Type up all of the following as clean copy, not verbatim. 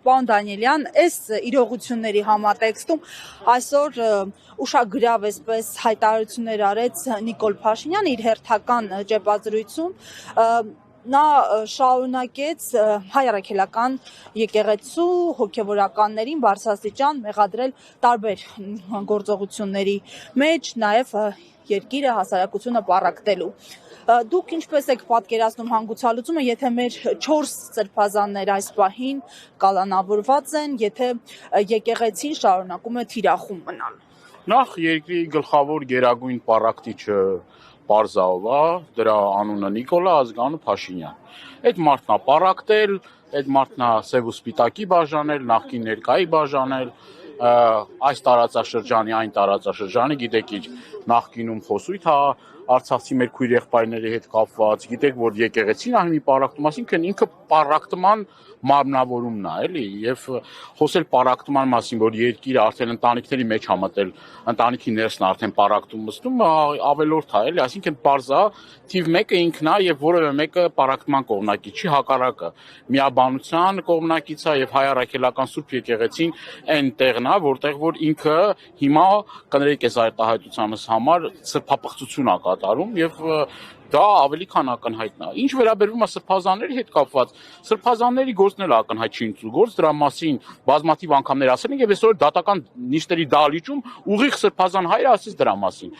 պարոն Դանիելյան, այս իրողությունների համատեքստում այսօր ուշագրավ այսպես հայտարարություններ արեց Նիկոլ Փաշինյանը իր հերթական ճեպազրույցում նա շարունակեց հայ առաքելական եկեղեցու հոգևորականներին բարձրաստիճան մեղադրել տարբեր գործողությունների մեջ, նաև երկիրը հասարակությունը պառակտելու։ Դուք ինչպես եք պատկերացնում հանգուցալուծումը, եթե մեր 4 սրբազաններ այս պահին կալանավորված են, եթե եկեղեցին շարունակում է թիրախում մնալ։ Նախ երկրի գլխավոր գերագույն պառակտիչը Պարզաով է, դրա անունը Նիկոլ է, ազգանունը Փաշինյան։ Այդ մարդն է պառակտել, այդ մարդն է սև ու սպիտակի բաժանել, նախկին ներկայի բաժանել, այս տարածաշրջանի, այն տարածաշրջանի, գիտեք իր նախկինում խոսույթ է արցախցի մեր քույր եղբայրների հետ կապված, գիտեք որ եկեղեցին այնի պառակտում, այսինքն ինքը պառակտման մարմնավորումն է, էլի, եւ խոսել պառակտման մասին, որ երկիրը արդեն ընտանիքների մեջ համատել, ընտանիքի ներսն արդեն պառակտում մստում, ավելորդ է, էլի, այսինքն բարձա թիվ 1-ը ինքն է եւ որևէ մեկը պառակտման կողմնակից չի, հակառակը միաբանության կողմնակից է եւ հայ առաքելական սուրբ եկեղեցին այն տեղն է, որտեղ որ ինքը հիմա կներեք այս արտահայտությանս համար սրբապղծություն է կատարում եւ դա ավելի քան ակնհայտ է։ Ինչ վերաբերվում է սրբազանների հետ կապված, սրբազանների գործն էլ ակնհայտ չի գործ, դրա մասին բազմաթիվ անգամներ ասել են եւ այսօր դատական նիստերի դահլիճում ուղիղ սրբազան հայրը ասեց դրա մասին։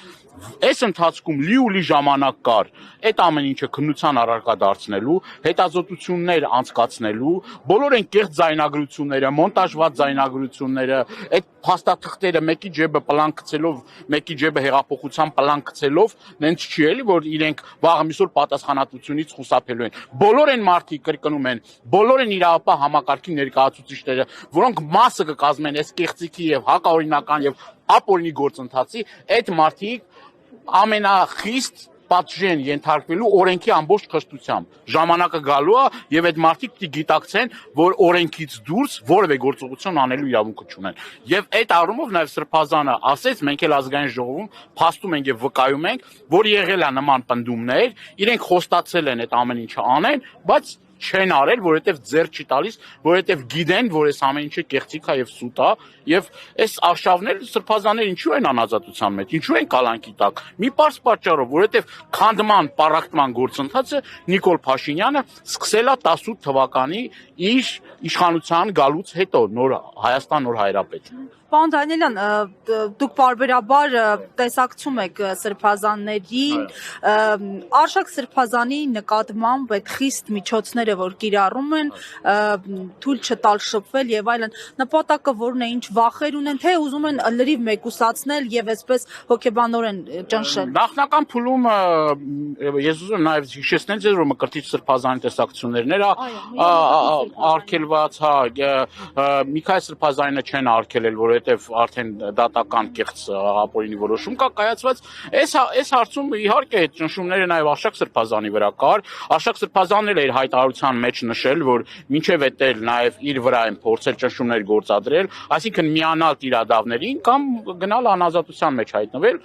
Այս ընթացքում լի ժամանակ կար այդ ամեն ինչը քննության առարկա դարձնելու, հետազոտություններ անցկացնելու, բոլոր այն կեղծ ձայնագրությունները, մոնտաժված ձայնագրությունները, այդ փաստաթղթերը մեկի ջեբը պլան գցելով, մեկի ջեբը հեղափոխության պլան գցելով, նենց չի էլի, որ իրենք վաղը միսօր պատասխանատվությունից խուսափելու են։ Բոլոր այն մարդիկ կրկնում են, բոլոր են իրավապահ համակարգի ներկայացուցիչները, որոնք մասը կկազմեն այս կեղծիքի եւ հակաօրինական եւ ապօրինի գործընթացի, այդ մարդիկ ամենախիստ պատժեն ենթարկվելու օրենքի ամբողջ խստությամբ։ Ժամանակը գալու է եւ այդ մարդիկ պիտի գիտակցեն, որ օրենքից դուրս որևէ գործողություն անելու իրավունք չունեն։ Եվ այդ առումով նաեւ Սրբազանը ասեց, մենք էլ ազգային ժողովում փաստում ենք եւ վկայում ենք, որ եղել է նման պնդումներ, իրենք խոստացել են այդ ամեն ինչը անեն, բայց չեն արել, որովհետև ձեռ չի տալիս, որովհետև գիտեն, որ այս ամեն ինչը կեղծիք է եւ սուտ է, եւ այս արշավները սրբազանները ինչու են անազատության մեջ, ինչու են կալանքի տակ։ Մի պարզ պատճառով, որովհետև քանդման, պառակտման գործընթացը Նիկոլ Փաշինյանը սկսել է 18 թվականի իր իշխանության գալուց հետո, նոր Հայաստան, նոր հայրապետ։ Պարոն Դանիելյան, դուք պարբերաբար տեսակցում եք սրբազաններին, Արշակ սրբազանի նկատմամբ այդ խիստ միջոցները, որ կիրառում են, թույլ չտալ շփվել եւ այլն, նպատակը որն է, ինչ վախեր ունեն, թե ուզում են լրիվ մեկուսացնել եւ այսպես հոգեբանորեն ճնշել։ Նախնական փուլում ես ուզում եմ նաեւ հիշեցնել ձեզ, որ Մկրտիչ սրբազանի տեսակցություններն արգելված, Միքայել Սրբազանինը չեն արգելել, որովհետև արդեն դատական կեղծ ապօրինի որոշում կա կայացված։ Այս հարցում իհարկե այդ ճնշումները նաև Արշակ Սրբազանի վրա կար։ Արշակ Սրբազանն էլ իր հայտարարության մեջ նշել, որ մինչև էտել նաև իր վրա են փորձել ճնշումներ գործադրել, այսինքն միանալ տիրադավներին կամ գնալ անազատության մեջ հայտնվել,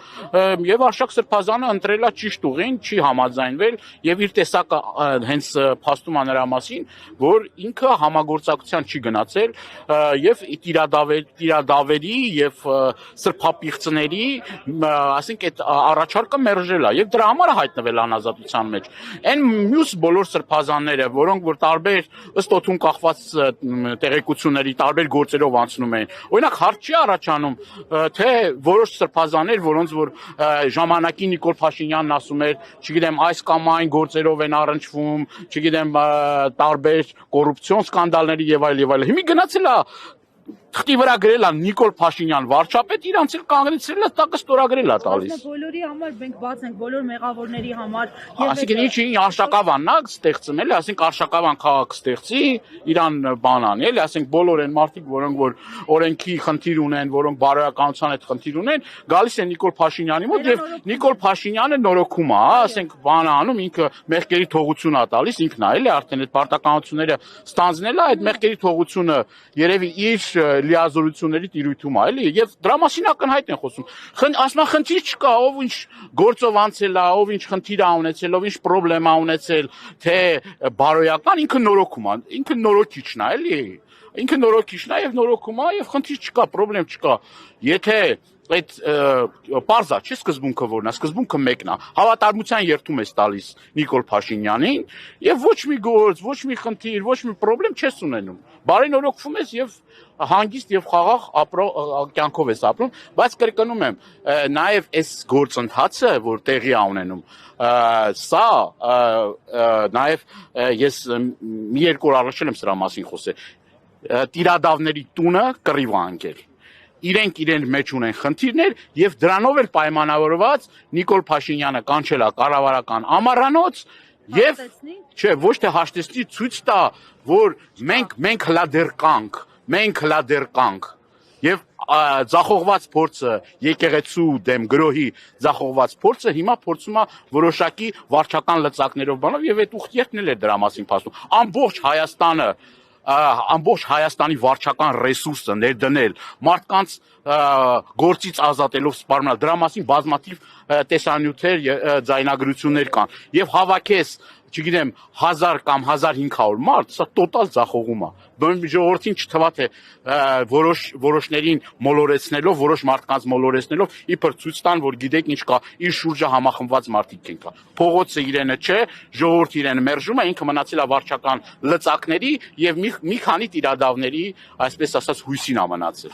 եւ Արշակ Սրբազանը ընտրել է ճիշտ ուղին, չի համաձայնվել եւ իր տեսակը հենց փաստում է նրա մասին, որ ինքը համագործակցության չի գնացել եւ տիրադավերի եւ սրբապիղծների, ասենք այդ առաջարկը մերժել է եւ դրա համար հայտնվել անազատության մեջ։ Այն մյուս բոլոր սրբազանները, որոնք որ տարբեր ըստ օդում կախված տեղեկությունների տարբեր գործերով անցնում են, օրինակ հարց չի առաջանում, թե որոշ սրբազաններ, որոնց որ ժամանակի Նիկոլ Փաշինյանն ասում էր, չգիտեմ, այս կամ այն գործերով են առնչվում, չգիտեմ, տարբեր կոռուպցիոն սկանդալների եւ այլ։ Հիմա գնացել է թղթի վրա գրել է Նիկոլ Փաշինյան վարչապետ, իրանց էլ կանգնեցրել է, տակը ստորագրել է տալիս։ Բոլորի համար մենք բաց ենք, բոլոր մեղավորների համար։ Այսինքն ինչի Արշակավանն է ստեղծում, էլի, այսինքն Արշակավան քաղաք ստեղծի, իրան բանան, էլի, այսինքն բոլոր այն մարդիկ, որոնք որ օրենքի խնդիր ունեն, որոնք բարոյականության հետ խնդիր ունեն, գալիս են Նիկոլ Փաշինյանի մոտ եւ Նիկոլ Փաշինյանը նորոգում է, ասենք բանը անում, ինքը մեղքերի թողություն է տալիս, ինքն է, էլի, արդեն այդ պարտականությունները ստանձնել է, այդ մեղքերի թողությունը երևի իր լիազորությունների տիրույթում է, էլի, եւ դրա մասին ակնհայտ են խոսում։ Ասում խնդիր չկա, ով ինչ գործով անցել է, ով ինչ խնդիր է ունեցել, ով ինչ պրոբլեմ է ունեցել, թե բարոյական ինքը նորոգում է, ինքը նորոգիչն է, էլի։ ինքը նորոգիչն է եւ նորոգում է եւ խնդիր չկա, խնդրեմ չկա։ Եթե այդ պարզա չէ սկզբունքը որն է, սկզբունքը մեկն է։ Հավատարմության երթում ես տալիս Նիկոլ Փաշինյանին եւ ոչ մի գործ, ոչ մի խնդիր, ոչ մի խնդրեմ չես ունենում։ Բարենորոգվում ես եւ հանգիստ եւ խաղաղ կյանքով ես ապրում, բայց կրկնում եմ, նաեւ այս գործընթացը, որ տեղի է ունենում, սա նաեւ ես մի երկու օր առաջ եմ սրա մասին խոսել, տիրադավների տունը կռիվ է ընկել։ Իրենք իրեն մեջ ունեն խնդիրներ եւ դրանով էլ պայմանավորված Նիկոլ Փաշինյանը կանչել է կառավարական ամառանոց եւ չէ ոչ թե հաշտեցնի ցույց տա որ մենք հլա դեռ կանք եւ ձախողված փորձը եկեղեցու դեմ գրոհի ձախողված փորձը հիմա փորձում է որոշակի վարչական լծակներով բանով եւ այդ ուխտերն էլ է դրա մասին փաստում ամբողջ Հայաստանի վարչական ռեսուրսը ներդնել մարդկանց գործից ազատելով սպառնալ դրա մասին բազմաթիվ տեսանյութեր ձայնագրություններ կան եւ հավաքես չգիտեմ 1000 կամ 1500 մարդ սա տոտալ ձախողում է ժողովրդին չթվա թե որոշներին մոլորեցնելով որոշ մարդկանց մոլորեցնելով իբր ցույց տան որ գիտեք ինչ կա իր շուրջը համախմբված մարդիկ են կա փողոցը իրենը չէ ժողովուրդը իրեն մերժում է ինքը մնացել է վարչական լծակների եւ մի քանի տիրադավների այսպես ասած հույսին է մնացել